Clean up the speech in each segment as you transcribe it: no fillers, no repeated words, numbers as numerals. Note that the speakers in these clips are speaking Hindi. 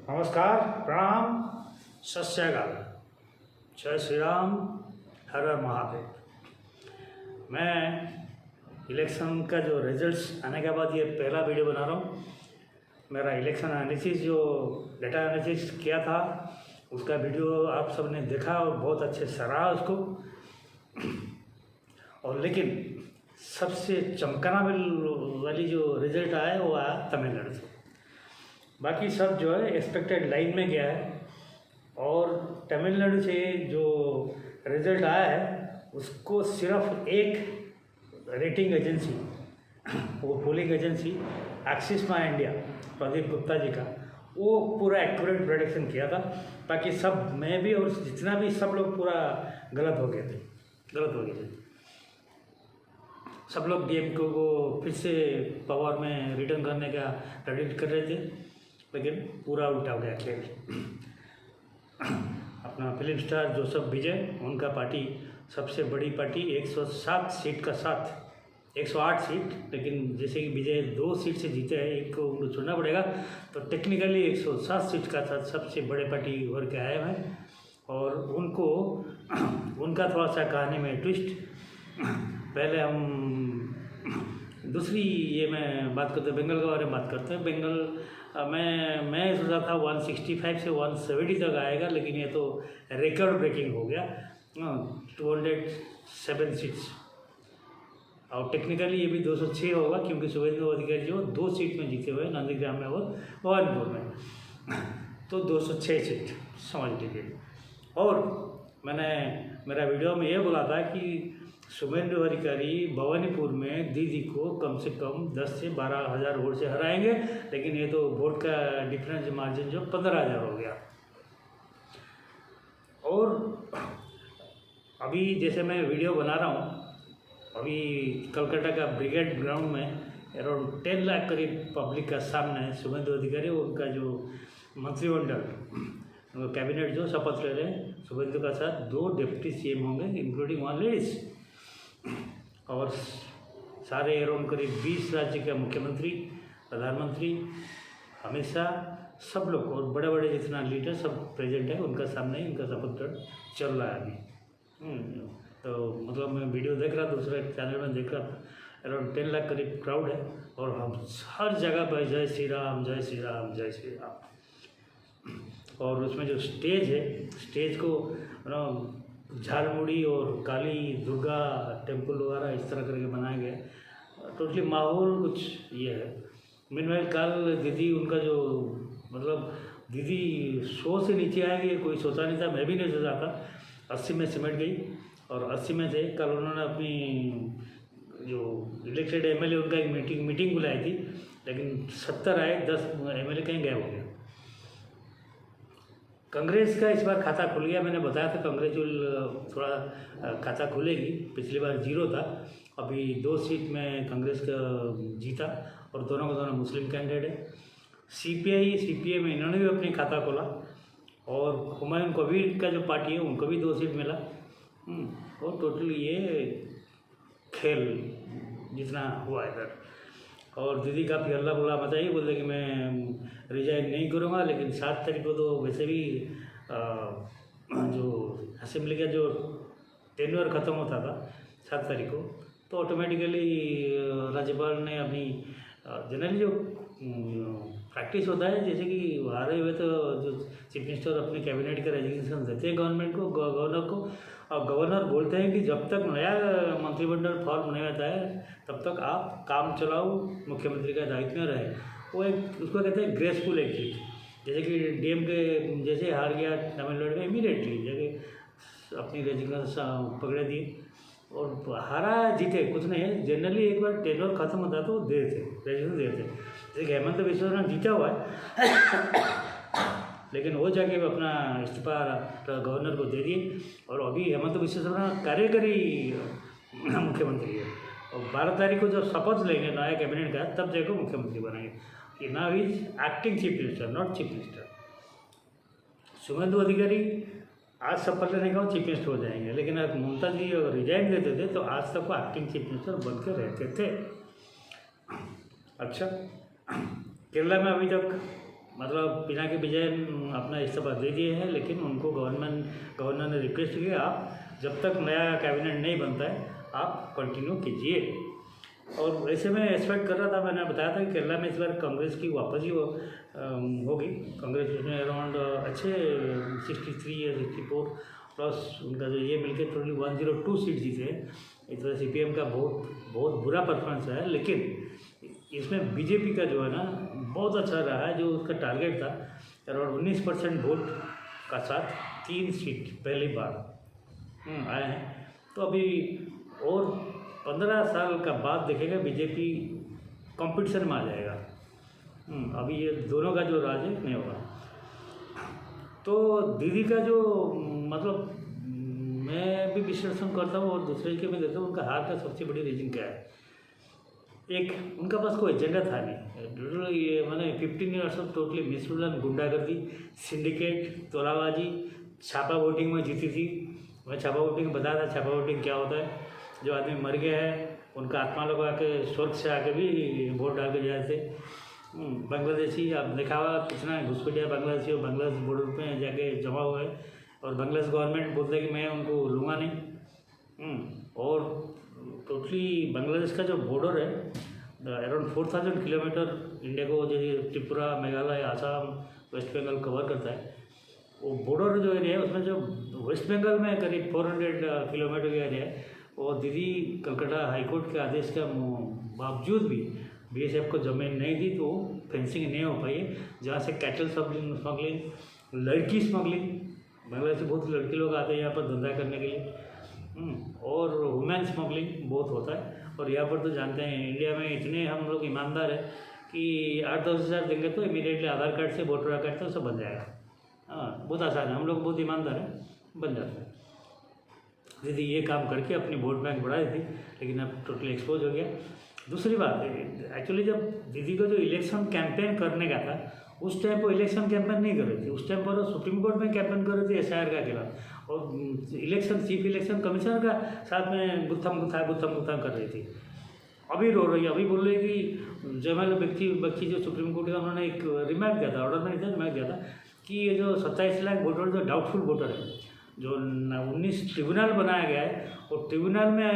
नमस्कार, प्रणाम, सत श्री अकाल, जय श्री राम, हर हर महादेव। मैं इलेक्शन का जो रिजल्ट्स आने के बाद ये पहला वीडियो बना रहा हूँ। मेरा इलेक्शन एनालिसिस जो डेटा एनालिसिस किया था उसका वीडियो आप सब ने देखा और बहुत अच्छे सराहा उसको। और लेकिन सबसे चमकना वाली जो रिजल्ट आया है वो आया तमिलनाडु से। बाकी सब जो है एक्सपेक्टेड लाइन में गया है। और तमिलनाडु से जो रिज़ल्ट आया है उसको सिर्फ एक रेटिंग एजेंसी, वो polling agency Axis My India, Pradeep Gupta ji का, वो पूरा एक्यूरेट प्रेडिक्शन किया था। बाकी सब मैं भी और जितना भी सब लोग पूरा गलत हो गए थे। सब लोग डीएमके को फिर से पावर में रिटर्न करने का प्रेडिक्ट कर रहे थे, लेकिन पूरा उल्टा हो गया खेल। अपना फिल्म स्टार जोसेफ विजय, उनका पार्टी सबसे बड़ी पार्टी 107 सीट का साथ 108 सीट, लेकिन जैसे कि विजय 2 सीट से जीते हैं, एक को उनको छोड़ना पड़ेगा, तो टेक्निकली 107 सीट का साथ सबसे बड़े पार्टी उभर के आए हैं। और उनका थोड़ा सा कहानी में ट्विस्ट। पहले हम दूसरी ये मैं बात करते हैं, बंगाल के बारे में बात करते हैं। बंगाल मैं सोचा था 165 से 170 तक आएगा, लेकिन ये तो रिकॉर्ड ब्रेकिंग हो गया, 207 सीट्स। और टेक्निकली ये भी 206 होगा, क्योंकि शुभेंदु अधिकारी जो 2 सीट में जीते हुए हैं, नंदीग्राम में और भवानीपुर में, तो 206 सीट समझ लीजिए। और मेरा वीडियो में ये बोला था कि शुभेंदु अधिकारी भवानीपुर में दीदी को कम से कम 10 से 12 हज़ार वोट से हराएंगे, लेकिन ये तो वोट का डिफरेंस मार्जिन जो 15,000 हो गया। और अभी जैसे मैं वीडियो बना रहा हूँ, अभी कलकत्ता का ब्रिगेड ग्राउंड में अराउंड 10 लाख करीब पब्लिक का सामने शुभेंदु अधिकारी उनका जो मंत्रिमंडल कैबिनेट जो शपथ ले रहे हैं, शुभेंदु का साथ 2 डिप्टी सीएम होंगे, इंक्लूडिंग 1 लेडीज। और सारे अराउंड करीब 20 राज्य के मुख्यमंत्री, प्रधानमंत्री, अमित शाह, सब लोग और बड़े बड़े जितना लीडर सब प्रेजेंट है, उनका सामने उनका शपथ चल रहा है अभी। तो मतलब मैं वीडियो देख रहा था, दूसरे चैनल में देख रहा था, अराउंड 10 लाख करीब क्राउड है। और हम हर जगह पर जय श्री राम, जय श्री राम, जय श्री राम। और उसमें जो स्टेज है, स्टेज को झालमुड़ी और काली दुर्गा टेम्पल वगैरह इस तरह करके बनाया गया। टोटली माहौल कुछ ये है। मीनवाइल कल दीदी उनका जो मतलब दीदी 100 से नीचे आएगी कोई सोचा नहीं था, मैं भी नहीं सोचा था। 80 में सिमट गई और 80 में से कल उन्होंने अपनी जो इलेक्टेड एमएलए उनका एक मीटिंग बुलाई थी, लेकिन 70 आए, 10 एमएलए कहीं गए हो गया। कांग्रेस का इस बार खाता खुल गया। मैंने बताया था कांग्रेस जो थोड़ा खाता खुलेगी, पिछली बार 0 था, अभी 2 सीट में कांग्रेस का जीता और दोनों का दोनों मुस्लिम कैंडिडेट है। सीपीआई में इन्होंने भी अपनी खाता खोला और हुमायूं कबीर का जो पार्टी है उनको भी 2 सीट मिला। और टोटली ये खेल जितना हुआ इधर। और दीदी काफ़ी हल्ला बुला मचाई, बोलते कि मैं रिजाइन नहीं करूँगा, लेकिन 7 तारीख को तो वैसे भी जो असेंबली का जो टेन्योर ख़त्म होता था 7 तारीख को, तो ऑटोमेटिकली राज्यपाल ने अपनी जनरली जो प्रैक्टिस होता है, जैसे कि आ रहे हुए तो जो चीफ मिनिस्टर अपने कैबिनेट का रेजिग्नेशन देते हैं गवर्नमेंट को, गवर्नर को, और गवर्नर बोलते हैं कि जब तक नया मंत्रिमंडल फॉर्म नहीं होता है तब तक आप काम चलाओ, मुख्यमंत्री का दायित्व में रहे। वो एक उसको कहते हैं ग्रेसफुल एग्जिट। जैसे कि डीएमके जैसे हार गया तमिलनाडु में, इमीडिएटली जगह अपनी रेजिग्नेशन पकड़े दिए और हारा जीते कुछ नहीं है। जनरली एक बार टेन्योर खत्म होता तो देते रेजिग्नेशन देते। जैसे कि हेमंत बिस्वा शर्मा जीता हुआ है लेकिन वो जाके अपना इस्तीफा गवर्नर को दे दिए और अभी हेमंत बिस्वा शर्मा कार्यकारी मुख्यमंत्री है। और 12 तारीख को जब शपथ लेंगे नया कैबिनेट का, तब जाकर मुख्यमंत्री बनाएंगे। Now is acting chief minister, not chief minister. Suvendu Adhikari आज शपथ लेने का चीफ मिनिस्टर हो जाएंगे, लेकिन अगर ममता जी रिजाइन देते थे तो आज तक वो एक्टिंग चीफ मिनिस्टर बन के रहते थे। अच्छा, केरला में अभी तक मतलब पिनाकी विजयन अपना इस्तीफा दे दिए हैं, लेकिन उनको गवर्नर ने रिक्वेस्ट किया आप जब तक नया कैबिनेट नहीं बनता है आप कंटिन्यू कीजिए। और वैसे मैं एक्सपेक्ट कर रहा था, मैंने बताया था कि केरला में इस बार कांग्रेस की वापसी होगी। कांग्रेस उसमें अराउंड अच्छे 63 या 64 प्लस उनका जो ये मिलकर टोटली 102 सीट जीते हैं। इस तरह CPM का बहुत बुरा परफॉर्मेंस है, लेकिन इसमें बीजेपी का जो है ना बहुत अच्छा रहा है। जो उसका टारगेट था अराउंड 19% वोट का साथ 3 सीट पहली बार आए हैं। तो अभी और 15 साल का बाद देखेगा बीजेपी कंपटीशन में आ जाएगा। अभी ये दोनों का जो राज है नहीं होगा। तो दीदी का जो मतलब मैं भी विश्लेषण करता हूँ और दूसरे के भी देता हूँ, उनका हार का सबसे बड़ी रीजन क्या है। एक उनका पास कोई एजेंडा था नहीं। ये मैंने 15 ईयर्स ऑफ टोटली मिसरूलन, गुंडागर्दी, सिंडिकेट, तोलाबाजी, छापा वोटिंग में जीती थी। मैं छापा वोटिंग बताया था छापा वोटिंग क्या होता है। जो आदमी मर गया है उनका आत्मा लोग आके स्वर्ग से आके भी वोट डाल के जाए थे। बांग्लादेशी आप देखा हुआ कितना घुसपैठिया बांग्लादेशी और बांग्लादेश बॉर्डर पे जाके जमा हुए हैं और बांग्लादेश गवर्नमेंट बोलते है कि मैं उनको लूँगा नहीं। और टोटली बांग्लादेश का जो बॉर्डर है अराउंड 4000 किलोमीटर इंडिया को जैसे त्रिपुरा, मेघालय, आसाम, वेस्ट बंगाल कवर करता है। वो बॉर्डर जो एरिया है उसमें जो वेस्ट बंगाल में करीब 400 किलोमीटर का एरिया है। और दीदी कलकत्ता हाईकोर्ट के आदेश के बावजूद भी BSF को ज़मीन नहीं दी तो फेंसिंग नहीं हो पाई है। जहाँ से कैटल स्मगलिंग, लड़की स्मगलिंग, बांग्लादेश से बहुत लड़के लोग आते हैं यहाँ पर धंधा करने के लिए, और वुमेन स्मगलिंग बहुत होता है। और यहाँ पर तो जानते हैं इंडिया में इतने हम लोग ईमानदार है कि 8-10 हज़ार देंगे तो इमीडिएटली आधार कार्ड से वोटर कार्ड से सब बन जाएगा। बहुत आसान है, हम लोग बहुत ईमानदार हैं, बन जाता है। दीदी ये काम करके अपनी वोट बैंक बढ़ा दी थी, लेकिन अब टोटली एक्सपोज हो गया। दूसरी बात एक्चुअली जब दीदी को जो इलेक्शन कैंपेन करने का था उस टाइम वो इलेक्शन कैंपेन नहीं कर रही थी। उस टाइम पर सुप्रीम कोर्ट में कैंपेन कर रही थी SIR का खिलाफ, और चीफ इलेक्शन कमिश्नर का साथ में गुत्थम गुत्थम कर रही थी। अभी रो रही है, अभी बोल रही है कि जयमाल बख्शी जो सुप्रीम कोर्ट का उन्होंने एक रिमार्क दिया था, ऑर्डर में नहीं था, रिमार्क दिया था कि ये जो 27 लाख वोटर जो डाउटफुल वोटर है, जो 19 ट्रिब्यूनल बनाया गया है, और ट्रिब्यूनल में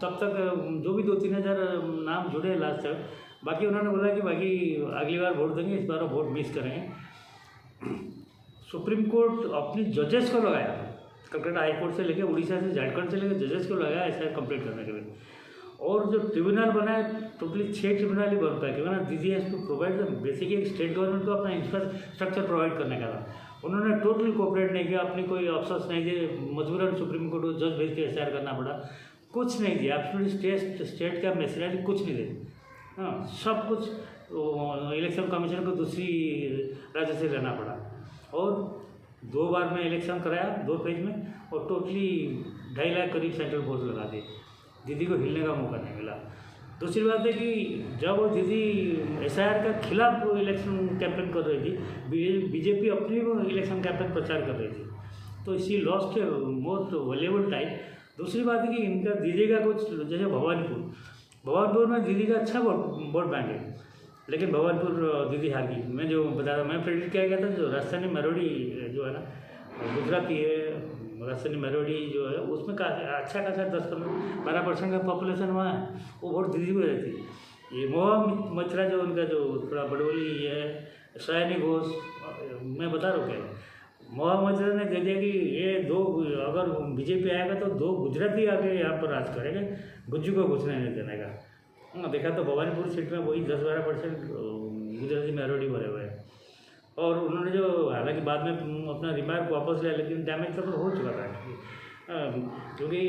तब तक जो भी 2-3 हज़ार नाम जुड़े लास्ट तक, बाकी उन्होंने बोला कि बाकी अगली बार वोट देंगे, इस बार वोट मिस करेंगे। सुप्रीम कोर्ट अपनी जजेस को लगाया, कलकत्ता हाई कोर्ट से लेकर उड़ीसा से, झारखंड से लेकर जजेस को लगाया SIR कंप्लीट करने के लिए। और जो ट्रिब्यूनल बनाए टोटली 6 ट्रिब्यूनल ही बन पाए, क्योंकि ना दीदी हैज़ टू प्रोवाइड बेसिकली एक स्टेट गवर्नमेंट को अपना इंफ्रास्ट्रक्चर प्रोवाइड करने का था। उन्होंने टोटल कोऑपरेट नहीं किया, अपनी कोई अफसोस नहीं दिए, मजबूरन सुप्रीम कोर्ट को जज भेज के SIR करना पड़ा, कुछ नहीं दिया। एब्सोल्युटली स्टेट का मशीनरी कुछ नहीं दे, सब कुछ इलेक्शन कमीशन को दूसरी राज्य से लेना पड़ा। और 2 बार में इलेक्शन कराया 2 फेज में, और टोटली 2.5 लाख करीब सेंट्रल फोर्स लगा दिए। दीदी को हिलने का मौका नहीं मिला। दूसरी बात है कि जब वो दीदी SIR का खिलाफ इलेक्शन कैंपेन कर रही थी, बीजेपी अपनी इलेक्शन कैंपेन प्रचार कर रही थी, तो इसी लॉस्ट मोस्ट वैल्यूएबल टाइम। दूसरी बात है कि इनका दीदी का कुछ जैसे भवानपुर में दीदी का अच्छा वोट बैंक है, लेकिन भवानपुर दीदी हार गई। मैं जो बता रहा, मैं प्रेडिक्ट किया गया था जो राजस्थानी मरोड़ी जो है ना, गुजराती है, राजस्थानी मरोड़ी जो है उसमें अच्छा खासा 10-12% का पॉपुलेशन वहाँ है, वो वोट दीदी को रहती है। ये मोहा मचरा जो उनका जो थोड़ा बड़ोली है, सयानी घोष, मैं बता रहा हूँ क्या, मोहा मचरा ने दे दिया कि ये 2 अगर बीजेपी आएगा तो 2 गुजराती आके यहाँ पर राज करेंगे, गुज्जू को घुसने नहीं देने का। देखा तो भवानीपुर सीट में वही 10-12% गुजराती मेरोडी भरे हुए हैं। और उन्होंने जो हालांकि बाद में अपना रिमार्क वापस लिया, लेकिन डैमेज तो हो चुका था, क्योंकि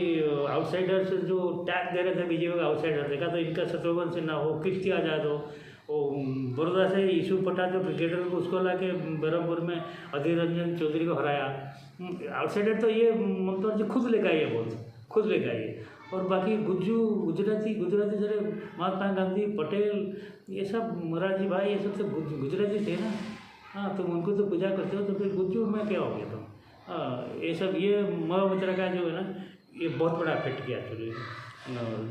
आउटसाइडर्स जो टैग दे रहे थे बीजेपी का आउटसाइडर, देखा तो इनका शत्रुघ्न सिन्हा हो, कीर्ति आजाद हो, वो बड़ौदा से ईशू पठान जो क्रिकेटर को उसको ला के बरहमपुर में अधीर रंजन चौधरी को हराया। आउटसाइडर तो ये ममता जी खुद लेकर आई है, बहुत खुद लेकर आई है। और बाकी गुजराती जरा महात्मा गांधी, पटेल, ये सब मोरारजी भाई, ये सब तो गुजराती थे ना। हाँ, तुम उनको तो पूजा करते हो, तो फिर गुज्जू में क्या हो गया तुम। ये सब ये ममता का जो है ना, ये बहुत बड़ा इफेक्ट किया एक्चुअली।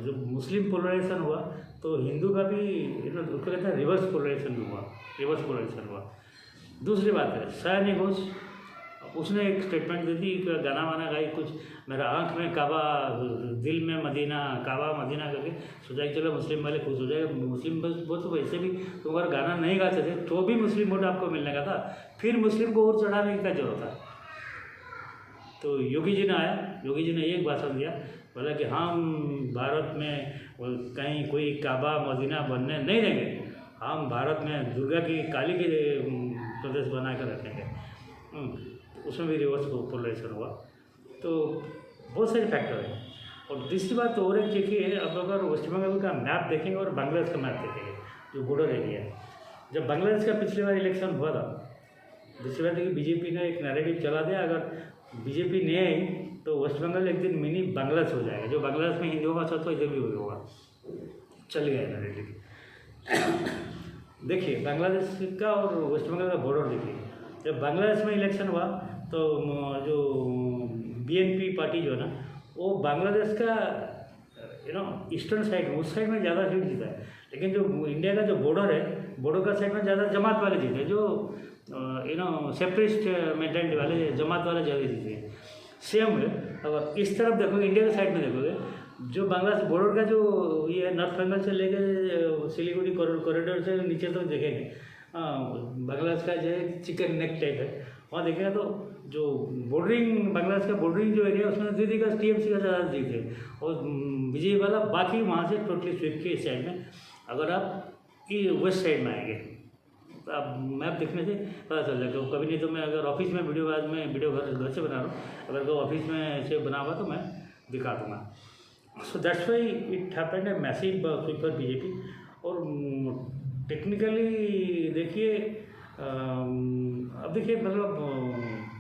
जब मुस्लिम पोलराइजेशन हुआ तो हिंदू का भी उसको कहता है रिवर्स पोलराइजेशन हुआ। दूसरी बात है सयानी घोष, उसने एक स्टेटमेंट दी थी कि गाना वाना गाई कुछ, मेरा आंख में काबा दिल में मदीना, काबा मदीना करके सोचा कि चलो मुस्लिम वाले खुश हो जाएगा। मुस्लिम बस वो तो वैसे भी तुम अगर गाना नहीं गाते थे तो भी मुस्लिम वोट आपको मिलने का था, फिर मुस्लिम को और चढ़ाने की क्या जरूरत है। तो योगी जी ने आया, योगी जी ने एक भाषण दिया, बोला कि हम भारत में कहीं कोई काबा मदीना बनने नहीं देंगे, हम भारत में दुर्गा की काली के प्रदेश बना कर रखेंगे। उसमें भी रिवर्स पोलराइजेशन हुआ। तो बहुत सारे फैक्टर हैं। और दूसरी बात तो और एक देखिए, अब अगर वेस्ट बंगाल का मैप देखेंगे और बांग्लादेश का मैप देखेंगे जो बॉर्डर एरिया है, जब बांग्लादेश का पिछली बार इलेक्शन हुआ था, दूसरी बात है कि बीजेपी ने एक नैरेटिव चला दिया, अगर बीजेपी नहीं आई तो वेस्ट बंगाल एक दिन मिनी बांग्लादेश हो जाएगा, जो बांग्लादेश में हिंदुओं का साथ तो इधर भी होगा, चल गया नैरेटिव। देखिए बांग्लादेश का और वेस्ट बंगाल का बॉर्डर देखिए, जब बांग्लादेश में इलेक्शन हुआ तो जो बीएनपी पार्टी जो है ना, वो बांग्लादेश का ईस्टर्न साइड, उस साइड में ज़्यादा सीट जीता है, लेकिन जो इंडिया का जो बॉर्डर है, बॉर्डर का साइड में ज़्यादा जमात वाले जीते, जो सेपरेटिस्ट मेंटेलिटी वाले जमात वाले ज़्यादा जीते हैं। सेम है, अगर इस तरफ देखोगे, इंडिया के साइड में देखोगे, जो बांग्लादेश बॉर्डर का जो ये है, नॉर्थ बंगाल से लेकर सिलीगुड़ी कॉरिडोर से नीचे तक देखेंगे, बांग्लादेश का जो है चिकन नेक टाइप है, वहाँ देखेगा तो जो बॉर्डरिंग, बांग्लादेश का बॉर्डरिंग जो एरिया है उसमें दीदी का टीएमसी का ज़्यादा जीत है, और विजय वाला बाकी वहाँ से टोटली स्विप के इस साइड में। अगर आप ये वेस्ट साइड में आएंगे तो आप मैप देखने से पता चल जाएगा। कभी नहीं तो मैं अगर ऑफिस में वीडियो, आज मैं वीडियो घर से बना रहा हूँ, अगर कोई ऑफिस में ऐसे बना हुआ तो मैं दिखा दूँगा। So that's why it happened a massive sweep for BJP. और टेक्निकली देखिए, अब देखिए मतलब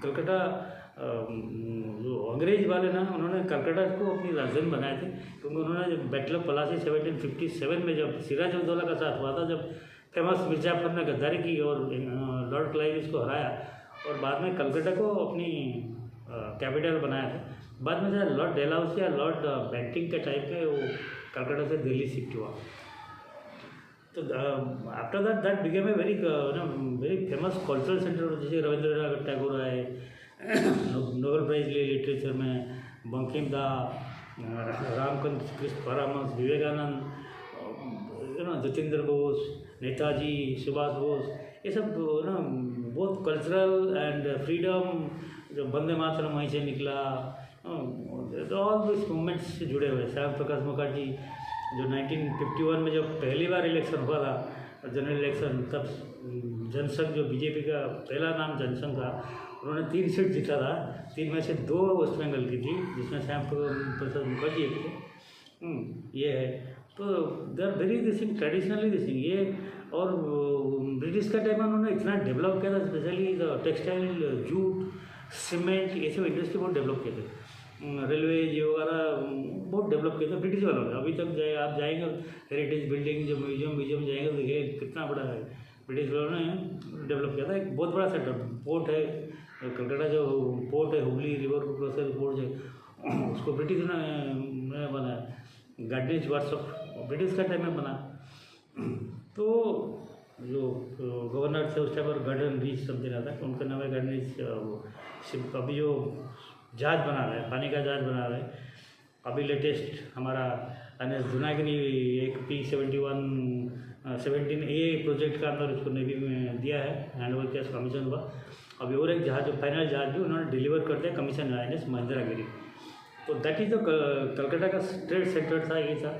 कलकत्ता, जो अंग्रेज वाले ना, उन्होंने कलकत्ता को अपनी राजधानी बनाए थे, क्योंकि उन्होंने जब बैटल ऑफ पलासी 1757 में जब सिराजुद्दौला का साथ हुआ था, जब फेमस मिर्जाफर ने गद्दारी की और लॉर्ड क्लाइव इसको हराया, और बाद में कलकत्ता को अपनी कैपिटल बनाया था। बाद में जब लॉर्ड डेलहाउसी या लॉर्ड बेंटिंग के टाइप में वो कलकत्ता से दिल्ली शिफ्ट हुआ। तो after that became a very famous cultural centre, जैसे रविंद्रनाथ टैगोर आए, नोबेल प्राइज लिए लिटरेचर में, बंकिम दा, रामचंद्र कृष्ण परमहंस, विवेकानंद, जतेंद्र बोस, नेताजी सुभाष बोस, ये सब बहुत कल्चरल एंड फ्रीडम, जो वंदे मातरम वहीं से निकला, ऑल दिस मूवमेंट्स से जुड़े हुए। श्याम प्रकाश मुखर्जी जो 1951 में जब पहली बार इलेक्शन हुआ था, जनरल इलेक्शन, तब जनसंघ, जो बीजेपी का पहला नाम जनसंघ था, उन्होंने 3 सीट जीता था। 3 में से 2 वेस्ट बंगाल की थी, जिसमें श्याम प्रसाद मुखर्जी एक थे। ये है, तो they are very Dissing traditionally Dissing ये। और ब्रिटिश का टाइम में उन्होंने इतना डेवलप किया था, स्पेशली टेक्सटाइल, जूट, सीमेंट, ये सब इंडस्ट्री बहुत डेवलप किए थे। रेलवे ये वगैरह बहुत डेवलप किया था ब्रिटिश वालों ने। अभी तक आप जाएंगे हेरिटेज बिल्डिंग, जो म्यूजियम जाएंगे तो देखिए कितना बड़ा है, ब्रिटिश वालों ने डेवलप किया था। एक बहुत बड़ा सेक्टर, पोर्ट है कलकत्ता, जो पोर्ट है हुगली रिवर क्रॉसर पोर्ट है, उसको ब्रिटिश ने बनाया। गार्डनेज वर्कशॉप ब्रिटिश का टाइम में बना। तो जो गवर्नर थे उस टाइम पर गार्डन रीच समथिंग आता है, उनका नाम है गार्डनेज। अभी जो जहाज बना रहे हैं, पानी का जहाज बना रहे हैं, अभी लेटेस्ट हमारा NS जुनागिरी एक P-17A प्रोजेक्ट का अंदर उसको नेवी में दिया है, हैंड ओवर किया, कमीशन हुआ। अभी और एक जहाज, जो फाइनल जहाज भी उन्होंने डिलीवर कर दिया, कमीशन NS महेंद्रगिरी। तो दैट इज़ द कलकत्ता का ट्रेड सेंटर था, ये था,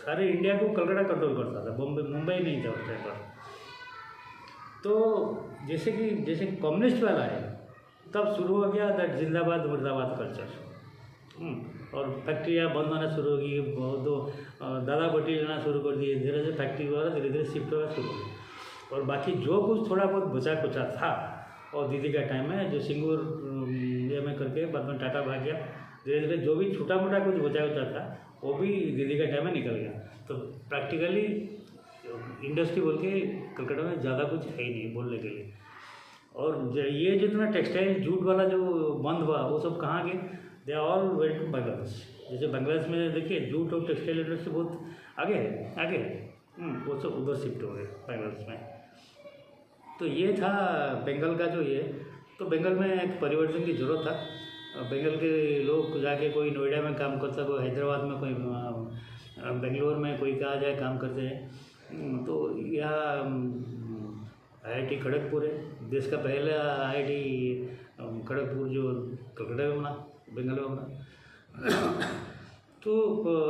सारे इंडिया को कलकत्ता कंट्रोल करता था, मुंबई नहीं था उस टाइम पर। तो जैसे कम्युनिस्ट वाला है, तब शुरू हो गया दैट जिंदाबाद मुर्दाबाद कल्चर, और फैक्ट्रियाँ बंद होना शुरू हो गई, तो दादा बटी लेना शुरू कर दिए, धीरे धीरे फैक्ट्री वगैरह धीरे धीरे शिफ्ट होना शुरू हो गई। और बाकी जो कुछ थोड़ा बहुत बचा कुचा था, और दीदी का टाइम में जो सिंगूर ये में करके बाद में टाटा भाग गया, धीरे धीरे जो भी छोटा मोटा कुछ बचा कुचा था वो भी दीदी का टाइम में निकल गया। तो प्रैक्टिकली इंडस्ट्री बोल के कलकत्ता में ज़्यादा कुछ है ही नहीं बोलने के लिए। और ये जितना टेक्सटाइल जूट वाला जो बंद हुआ, वो सब कहाँ गए? They all went to Bangladesh. जैसे बांग्लादेश में देखिए जूट और टेक्सटाइल इंडस्ट्री बहुत आगे है, वो सब उधर शिफ्ट हो गए बांग्लादेश में। तो ये था बंगाल का जो ये। तो बंगाल में एक परिवर्तन की ज़रूरत था। बंगाल के लोग जाके कोई नोएडा में काम करता, कोई हैदराबाद में, कोई बेंगलोर में, कोई कहाँ जाए काम करते हैं। तो यहाँ IIT खड़गपुर है, देश का पहला IIT खड़गपुर जो कलकत्ता में बना, बंगाल में बना। तो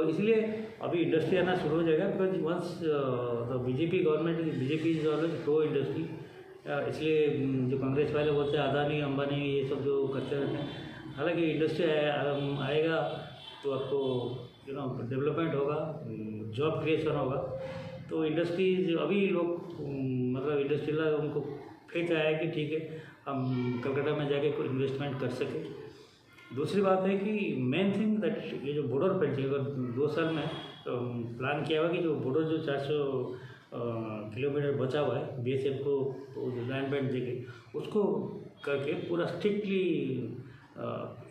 इसलिए अभी इंडस्ट्री आना शुरू हो जाएगा, because once the BJP government, BJP is always pro industry. इसलिए जो कांग्रेस वाले बोलते हैं अदानी अंबानी ये सब जो करते रहते हैं, हालांकि इंडस्ट्री आएगा तो आपको डेवलपमेंट होगा, जॉब क्रिएशन होगा। तो इंडस्ट्रीज अभी लोग मतलब इंडस्ट्री उनको फेंक आया है कि ठीक है हम कलकत्ता में जाके कोई इन्वेस्टमेंट कर सके। दूसरी बात है कि मेन थिंग दैट ये जो बॉर्डर पेंटिंग अगर 2 साल में प्लान किया हुआ कि जो बॉर्डर जो 400 किलोमीटर बचा हुआ है BSF को लैंड बैंड देके उसको करके पूरा स्ट्रिक्टली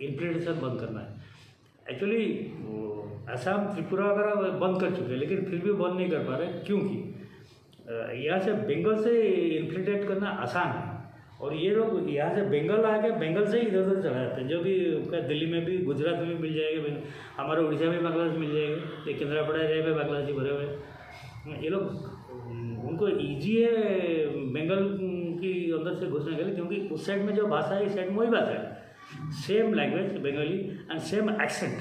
इम्प्लीमेंटेशन बंद करना है। एक्चुअली असम त्रिपुरा वगैरह बंद कर चुके हैं, लेकिन फिर भी बंद नहीं कर पा रहे क्योंकि यहाँ से बंगाल से इन्फ्लेट करना आसान है, और ये लोग यहाँ से बंगाल आके बंगाल से ही इधर उधर चला जाते हैं, जो कि दिल्ली में भी, गुजरात में भी मिल जाएगा, हमारे उड़ीसा में बांग्लादेश मिल जाएगा, केंद्रापड़ा एरिया में बांग्लादेशी भरे हुए। ये लोग उनको ईजी है बंगाल की अंदर से घुसने के लिए, क्योंकि उस साइड में जो भाषा है इस साइड में वही भाषा है, same language Bengali and same accent.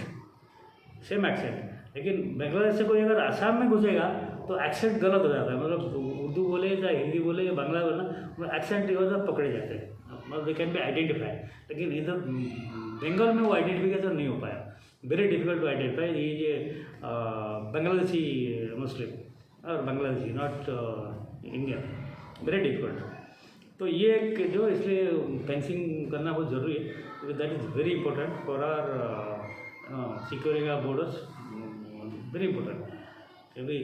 लेकिन बांग्लादेश से कोई अगर आसाम में घुसेगा तो एक्सेंट गलत हो जाता है, मतलब उर्दू बोले या हिंदी बोले या बांग्ला बोलना, एक्सेंट इधर पकड़े जाते हैं, मतलब दे कैन बी आइडेंटिफाई। लेकिन इधर बंगाल में वो आइडेंटिफिकेशन नहीं हो पाया, वेरी डिफिकल्ट टू आइडेंटिफाई ये बांग्लादेशी मुस्लिम और Bangladeshi not Indian, very difficult. तो ये एक जो इसलिए फेंसिंग करना बहुत ज़रूरी है, क्योंकि that is very important for our securing our borders, very important. क्योंकि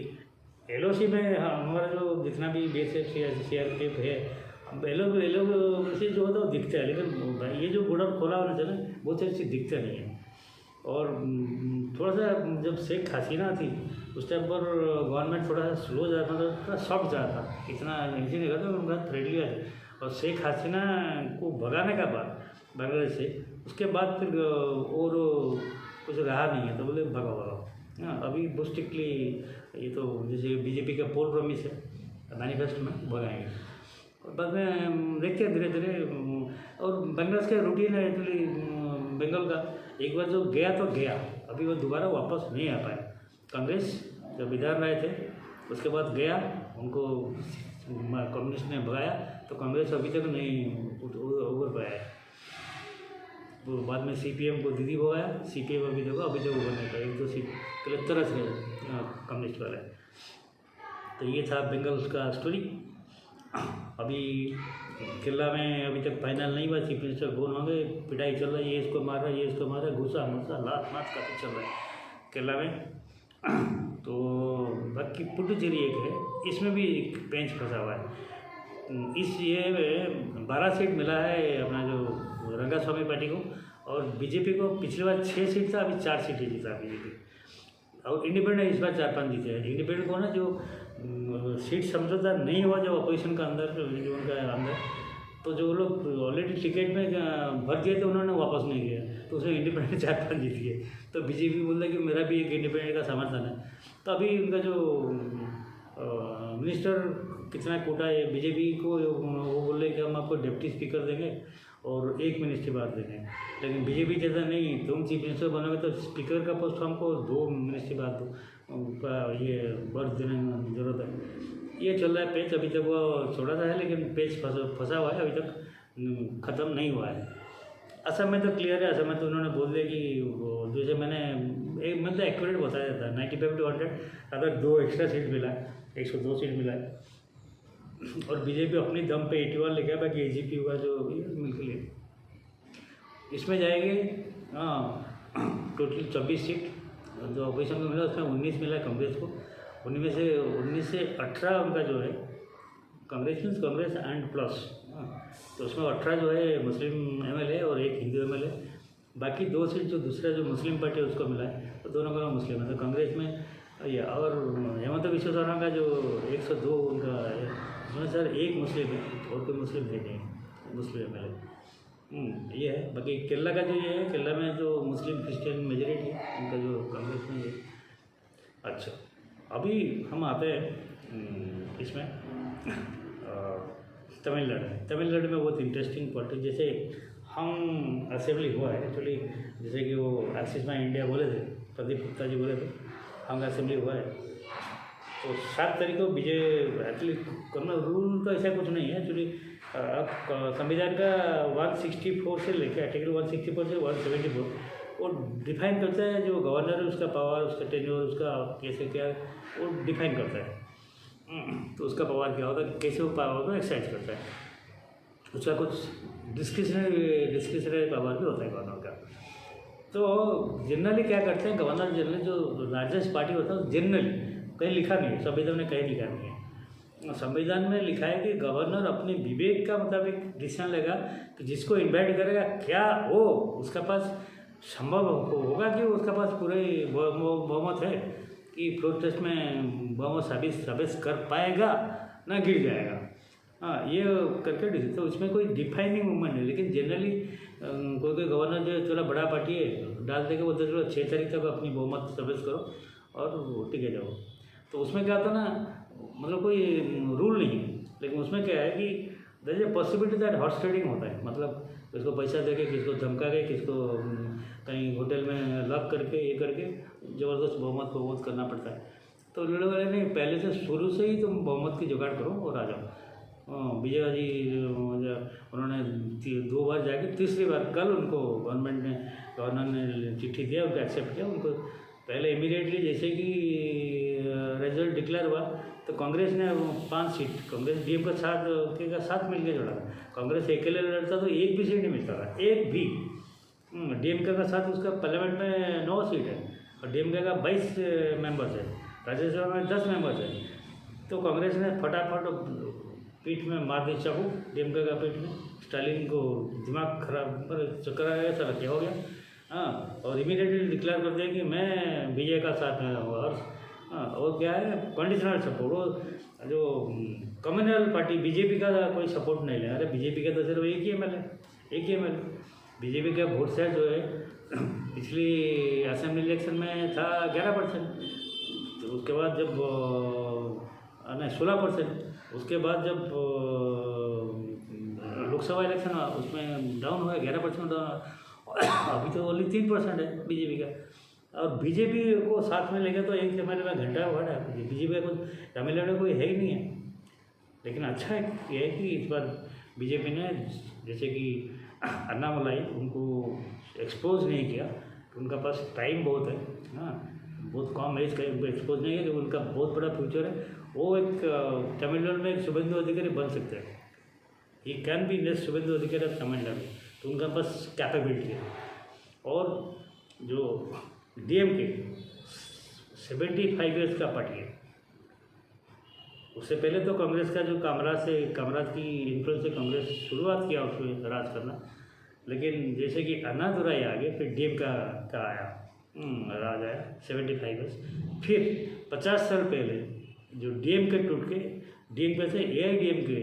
LOC में हमारा जो जितना भी BSF CRPF है, ये लोग से जो होता है वो दिखता है, लेकिन ये जो बॉर्डर खोला होना चाहिए बहुत अच्छी दिखता नहीं है। और थोड़ा सा जब शेख हसीना थी उस टाइम पर गवर्नमेंट थोड़ा सा स्लो जा, मतलब थोड़ा सॉफ्ट जा था, इतना इजी नहीं करता, उनका फ्रेंडली है। और शेख हसीना को भगाने का बाद बांग्लादेश से, उसके बाद फिर और कुछ रहा नहीं है, तो बोले भगाओ। हाँ, अभी बहुत स्ट्रिक्टली ये तो जैसे बीजेपी का पोल प्रॉमिस है मैनिफेस्टो में भगाएंगे, और बाद में देखते हैं धीरे धीरे। और बांग्लादेश का रूटीन है एक्चुअली बंगाल का, एक बार जो गया तो गया, अभी वो दोबारा वापस नहीं आ पाए। कांग्रेस जब इधर रहे थे उसके बाद गया, उनको कम्युनिस्ट ने भगाया, तो कांग्रेस अभी तक नहीं उभर पाया है। वो बाद में CPM को दीदी भगाया, CPM अभी तक उभर नहीं पाया, 1-2 सीट के लिए तरस गए कम्युनिस्ट वाले। तो ये था बंगाल का स्टोरी। अभी केरला में अभी तक फाइनल नहीं हुआ, चीफ मिनिस्टर कौन होंगे, पिटाई चल रही है, ये इसको मार रहा है, ये इसको मार रहा है, घुसा मुसा लात मात काफ़ी चल रहा है केरला में। तो बाकी पुडुचेरी एक है, इसमें भी पेंच फंसा हुआ है। इस ये में 12 सीट मिला है अपना जो रंगास्वामी पार्टी को, और बीजेपी को पिछली बार 6 सीट था, अभी 4 सीटें जीता बीजेपी। और इंडिपेंडेंट इस बार 4-5 जीते हैं। इंडिपेंडेंट को ना जो सीट समझौता नहीं हुआ जो अपोजिशन का अंदर, जो उनका अंदर, तो जो लोग ऑलरेडी टिकट में भर गए थे उन्होंने वापस नहीं किया, तो उसमें इंडिपेंडेंट 4-5 जीत गए। तो बीजेपी बोल रहा है कि मेरा भी एक इंडिपेंडेंट का समर्थन है। तो अभी उनका जो मिनिस्टर कितना कोटा है बीजेपी को, वो बोल रहे कि हम आपको डिप्टी स्पीकर देंगे और 1 मिनिस्ट्री बार देंगे, लेकिन बीजेपी जैसा नहीं, तुम चीफ मिनिस्टर बनोगे तो स्पीकर का पोस्ट हमको 2 मिनिस्ट्री बार दो, उनका ये बर्थ देने की जरूरत है। ये चल रहा है पेच, अभी तक वो छोटा सा है, लेकिन पेच फंसा हुआ है, अभी तक ख़त्म नहीं हुआ है। असम में तो क्लियर है, असम में तो उन्होंने बोल दिया कि वो जैसे मैंने एक मतलब एक्यूरेट बताया जाता है 95 to 100, अगर 2 एक्स्ट्रा सीट मिला है, 102 सीट मिला है, और बीजेपी अपनी दम पे 81 लेके आया, बाकी AGP हुआ जो मिल के लिए इसमें जाएंगे। हाँ, टोटल 24 सीट जो अपोजिशन को मिला, उसमें 19 मिला कांग्रेस को, 19 से 18 उनका जो है कांग्रेस एंड प्लस, तो उसमें 18 जो है मुस्लिम MLA और 1 हिंदू MLA, बाकी 2 सीट जो दूसरा जो मुस्लिम पार्टी है उसको मिला है, तो दोनों का मुस्लिम है। तो कांग्रेस में ये और हेमंत बिश्व शर्मा का जो 102 उनका है, उसमें सर 1 मुस्लिम है, और कोई मुस्लिम थे नहीं, मुस्लिम MLA। ये है। बाकी केरला का जो ये है, केरला में जो मुस्लिम क्रिश्चियन मेजोरिटी है उनका जो कांग्रेस में ये। अच्छा, अभी हम आते हैं इसमें तमिलनाडु में बहुत इंटरेस्टिंग पॉलिटिक्स। जैसे हम असेंबली हुआ है एक्चुअली, जैसे कि वो एक्सिस में इंडिया बोले थे, प्रदीप गुप्ता जी बोले थे, हम असेंबली हुआ है तो 7 तारीख को विजय एक्चुअली करना। रूल तो ऐसा कुछ नहीं है एक्चुअली। अब संविधान का 164 से लेकर आर्टिकल 164 से 174 वो डिफाइन करता है जो गवर्नर है उसका पावर, उसका टेन्योर, उसका कैसे क्या वो डिफाइन करता है। तो उसका पावर क्या होता है, कैसे वो पावर को एक्सरसाइज करता है, उसका कुछ डिस्क्रिशनरी पावर भी होता है गवर्नर का। तो जनरली क्या करते हैं गवर्नर जनरली जो लार्जेस्ट पार्टी होता है जनरली, कहीं लिखा नहीं है संविधान में, कहीं लिखा नहीं है। संविधान में लिखा है कि गवर्नर अपने विवेक का मुताबिक डिसीजन लेगा कि जिसको इन्वाइट करेगा क्या वो उसका पास संभव होगा कि उसका पास पूरे बहुमत है कि फ्लोर टेस्ट में बहुमत साबित कर पाएगा ना गिर जाएगा। हाँ, ये करके तो उसमें कोई डिफाइनिंग मूवमेंट नहीं। लेकिन जनरली कोई गवर्नर जो थोड़ा बड़ा पार्टी है डाल देगा, बोलते चलो 6 तारीख तक अपनी बहुमत साबित करो और टिके जाओ। तो उसमें क्या होता ना, मतलब कोई रूल नहीं है, लेकिन उसमें क्या है कि there is a possibility that horse trading होता है। मतलब किसको पैसा दे के, किसको धमका के, किसको कहीं होटल में लॉक करके ये करके ज़बरदस्त बहुमत को वोट करना पड़ता है। तो लड़ने वाले ने पहले से शुरू से ही तुम बहुमत की जुगाड़ करो और आ जाओ। विजय जी उन्होंने 2 बार जाके, तीसरी बार कल उनको गवर्नर ने चिट्ठी दिया, उनको एक्सेप्ट किया। उनको पहले इमीडिएटली जैसे कि रिजल्ट डिक्लेयर हुआ तो कांग्रेस ने 5 सीट, कांग्रेस डीएम का साथ मिल के जोड़ा। कांग्रेस अकेले लड़ता तो एक भी सीट नहीं मिलता था, एक भी। डीएमके का साथ उसका पार्लियामेंट में 9 सीट है और डीएमके का 22 मेंबर्स है, राज्यसभा में 10 मेंबर्स है। तो कांग्रेस ने फटाफट पीठ में मार दी चाकू, डीएमके का पीठ में। स्टालिन को दिमाग खराब पर चक्कर आया, ऐसा क्या हो गया। हाँ, और इमीडिएटली डिक्लेयर कर दिया कि मैं विजय का साथ में हूँ। और क्या है, कंडीशनल सपोर्ट। वो जो कम्युनल पार्टी बीजेपी का कोई सपोर्ट नहीं ले। अरे बीजेपी का तो सिर्फ एक ही एमएलए। बीजेपी का वोट शेयर जो है पिछली असेंबली इलेक्शन में था 11%, तो उसके बाद जब नहीं 16%, उसके बाद जब लोकसभा इलेक्शन हुआ उसमें डाउन हुआ, 11% डाउन हुआ। अभी तो ओनली 3% है बीजेपी का। और बीजेपी को साथ में लेंगे तो एक एमएलए में घंटा हुआ है। बीजेपी को तमिलनाडु कोई है ही नहीं है। लेकिन अच्छा है ये है कि इस बार बीजेपी ने जैसे कि अन्नामलाई उनको एक्सपोज नहीं किया, तो उनका पास टाइम बहुत है। हाँ, बहुत कम एज का एक्सपोज नहीं है, लेकिन उनका बहुत बड़ा फ्यूचर है। वो एक तमिलनाडु में एक शुभेंदु अधिकारी बन सकते हैं। He can be next Suvendu Adhikari of Tamil Nadu. तो उनका पास कैपेबिलिटी है। और जो डीएमके 75 ईयर्स का पार्टी है। उससे पहले तो कांग्रेस का जो कामराज की इन्फ्लुएंस से कांग्रेस शुरुआत किया उसमें राज करना। लेकिन जैसे कि अन्नादुराई आ गए, फिर डीएम का आया राज आया 75 ईयर्स। फिर 50 साल पहले जो डीएमके टूट के डीएमके से एआईडीएमके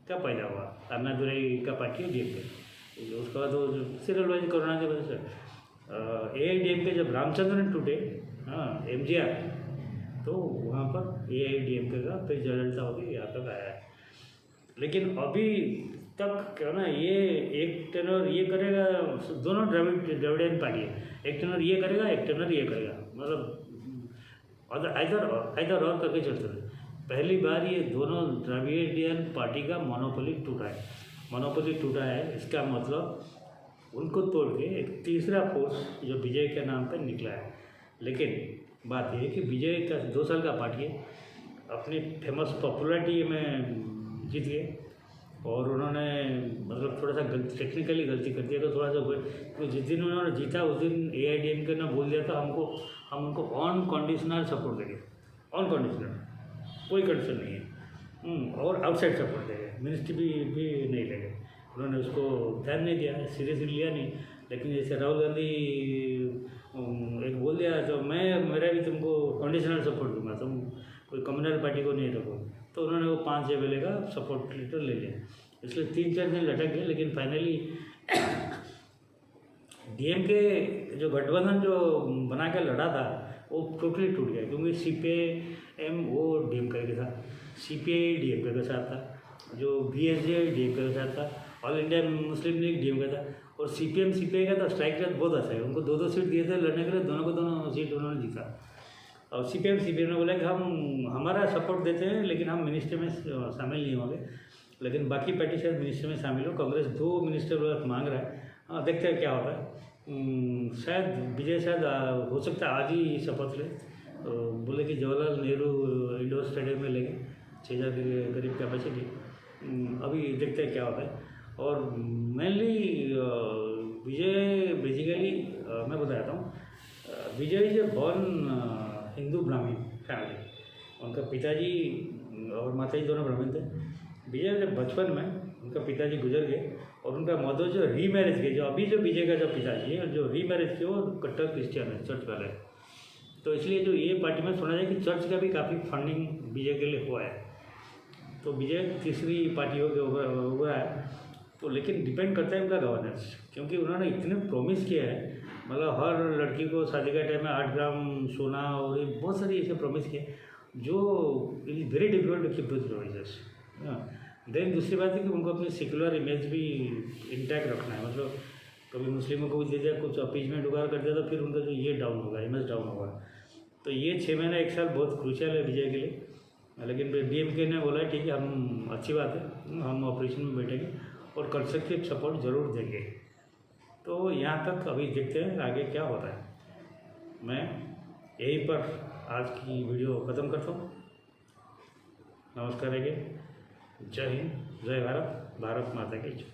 का पैदा हुआ। अन्नादुराई का पार्टी है डीएमके। उसके बाद वो जो सीरियल वाइज कोरोना की वजह से एआईडीएमके जब रामचंद्रन टूटे, हाँ एमजीआर, तो वहाँ पर एआईडीएमके का फिर जयललिता होगी यहाँ तक आया है। लेकिन अभी तक क्या ना, ये एक टेनर ये करेगा, दोनों द्रविडियन पार्टी है। एक टेनर ये करेगा, एक टेनर ये करेगा, मतलब आइदर और करके चलते थे। पहली बार ये दोनों द्रविडियन पार्टी का मोनोपोली टूटा है। इसका मतलब उनको तोड़ के एक तीसरा फोर्स जो विजय के नाम पर निकला है। लेकिन बात यह है कि विजय का 2 साल का पार्टी है, अपनी फेमस पॉपुलैरिटी में जीत गए। और उन्होंने मतलब थोड़ा सा टेक्निकली गलती कर दिया, तो थोड़ा सा तो जिस दिन उन्होंने जीता उस दिन एआईडीएमके ने बोल दिया था हम उनको ऑन कंडीशनल सपोर्ट देंगे। ऑन कंडीशनल, कोई कंडीशन नहीं है। और आउटसाइड सपोर्ट देंगे, मिनिस्ट्री भी नहीं लेंगे। उन्होंने उसको ध्यान नहीं दिया, सीरियसली लिया नहीं। लेकिन जैसे राहुल गांधी एक बोल दिया तो मेरा भी तुमको कंडीशनल सपोर्ट दूंगा, तुम कोई कम्युनल पार्टी को नहीं रखो। तो उन्होंने वो 5 एमएलए का सपोर्ट लेटर ले लिया। इसलिए 3-4 दिन लटक गए, लेकिन फाइनली डीएमके जो गठबंधन जो बना के लड़ा था वो टोटली टूट गया, क्योंकि सीपीएम वो डीएमके के साथ, सीपीआई डीएमके के साथ था, जो बीएसजे डीएमके के साथ था, all India Muslim league DMK था, और सीपीएम सीपीआई का तो स्ट्राइक रेट बहुत अच्छा है। उनको 2-2 सीट दिए थे लड़ने के लिए, दोनों को दोनों सीट उन्होंने जीता। और सीपीएम ने बोला कि हम हमारा सपोर्ट देते हैं, लेकिन हम मिनिस्टर में शामिल नहीं होंगे, लेकिन बाकी पार्टी शायद मिनिस्टर में शामिल हो। कांग्रेस 2 मिनिस्टर मांग रहा है। हाँ, देखते हैं क्या होता है। शायद विजय शायद हो सकता है आज ही शपथ ले, तो बोले कि जवाहरलाल नेहरू इंडोर स्टेडियम में लेंगे, 6000 के करीब कैपेसिटी। अभी देखते हैं क्या होता है। और मेनली विजय बेसिकली मैं बताता हूँ, विजय इज ए बॉर्न हिंदू ब्राह्मण फैमिली। उनका पिताजी और माताजी दोनों ब्राह्मण थे। विजय जब बचपन में उनका पिताजी गुजर गए, और उनका मदर जो रीमैरेज किए, जो अभी जो विजय का जो पिताजी है जो रीमैरेज किए, वो कट्टर क्रिश्चियन है, चर्च वाले। तो इसलिए जो ये पार्टी में सुना जाए कि चर्च का भी काफ़ी फंडिंग विजय के लिए हुआ है। तो विजय तीसरी पार्टी हो गया हुआ है। तो लेकिन डिपेंड करता है उनका गवर्नेंस, क्योंकि उन्होंने इतने प्रॉमिस किया है, मतलब हर लड़की को शादी का टाइम में 8 ग्राम सोना और बहुत सारी ऐसे प्रॉमिस किए, जो is very difficult to keep those promises. Then दूसरी बात है कि उनको अपनी सेकुलर इमेज भी इंटैक्ट रखना है, मतलब कभी मुस्लिमों को भी दे दिया, कुछ अपीजमेंट वगैरह कर दिया, तो फिर उनका जो ये डाउन होगा, इमेज डाउन होगा। तो ये 6 महीना 1 साल बहुत क्रूशियल है विजय के लिए। लेकिन डीएमके ने बोला ठीक है, हम अच्छी बात है, हम ऑपरेशन में बैठेंगे और कंस्ट्रक्टिव सपोर्ट ज़रूर देंगे। तो यहाँ तक अभी देखते हैं आगे क्या होता है। मैं यहीं पर आज की वीडियो ख़त्म करता हूँ। नमस्कार है, जय हिंद, जय भारत, भारत माता की जय।